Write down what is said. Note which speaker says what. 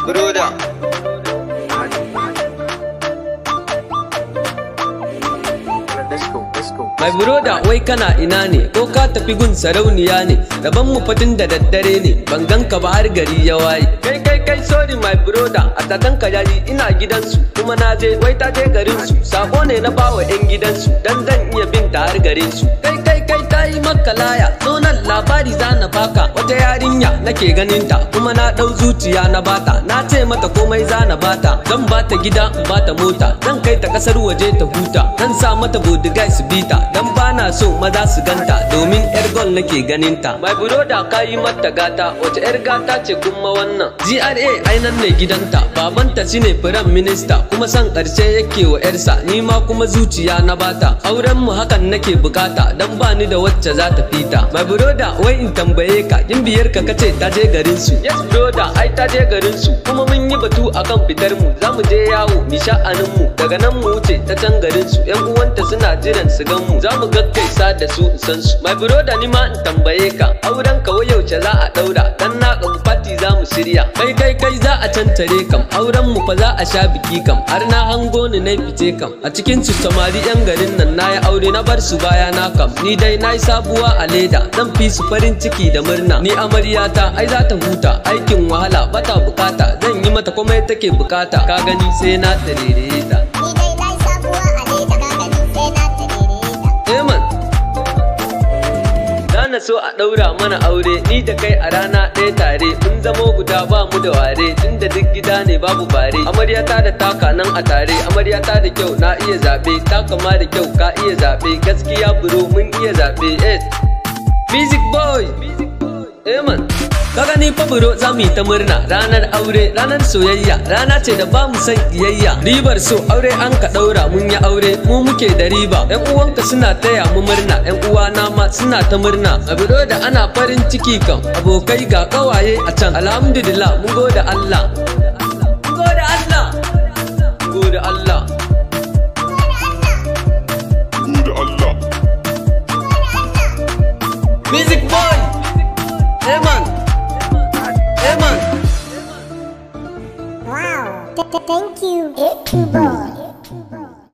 Speaker 1: Broda. Mai buroda wai kana ina ne ko ka tafi gun sarauniya ne daban mu fatin da daddare ne ban ganka ba har gari ya waye kai sorry my broda a tatan kajaji ina gidansu kuma na je wai ta je garin su sako ne na bawa yan gidansu dan zan iya bin ta har garin su kai ta yi maka laya zo nan labari za na baka wata yarinya nake ganin ta kuma na dau zuciya na bata na ce mata komai za na bata zan bata gida in bata mota zan kai ta kasar waje ta huta zan sa mata bodyguard su bita dan bana so maza su ganta domin yar gol nake ganinta mai buroda ka yi mata gata wace yar gata ce kuma wannan GRA ainan ne gidanta babanta shine firayim minista kuma san karshe yake wa yarsa ni ma kuma zuciya na bata auren mu hakan nake bukata dan bani da wacce za ta fita mai buroda wai in tambaye ka biyar ka kace ta je garin su yes broda ai ta je garin su kuma mun yi batu akan fitar mu zamu je yawo mi sha'anin mu daga nan mu wuce ta can garin su yan uwanta suna jiran su gan mu zamu gaggaisa da su san su mai broda ni ma in tambaye ka auren ka yauce za a daura dan na kan party zamu shirya kai za a cantare kam auren mu fa za a sha biki kam har na hango ni na fice kam a cikin su samari yan garin nan nayi aure na bar su baya na kam ni dai nayi sabuwa a leda zan fi su farin ciki da murna ni amaryata ai za ta huta aikin wahala bata bukata zan yi mata komai take bukata ka gani sai na tarere ta
Speaker 2: ni dai nayi sabuwa a leda ka gani sai na tarere ta
Speaker 1: man na so a ɗaura mana aure ni da kai a rana ɗaya tare mun zamo guda ba mu da ware tunda duk gida ne babu bare amaryata da taka nan a tare amaryata da kyau na iya zaɓe taka ma da kyau ka iya zaɓe gaskiya bro mun iya zaɓe music boy man ka gani fa buro za mu yi ta murna ranar aure ranar soyayya rana ce da ba mu san iyayya ribar so aure an ka daura mun yi aure mu muke da riba yan uwanka suna taya mu murna yan uwana ma suna ta murna a biro da ana farin ciki kan abokai ga kawaye a can alhamdulillah mun gode Allah mun gode Allah mun gode Allah music boy man
Speaker 2: wow thank you boy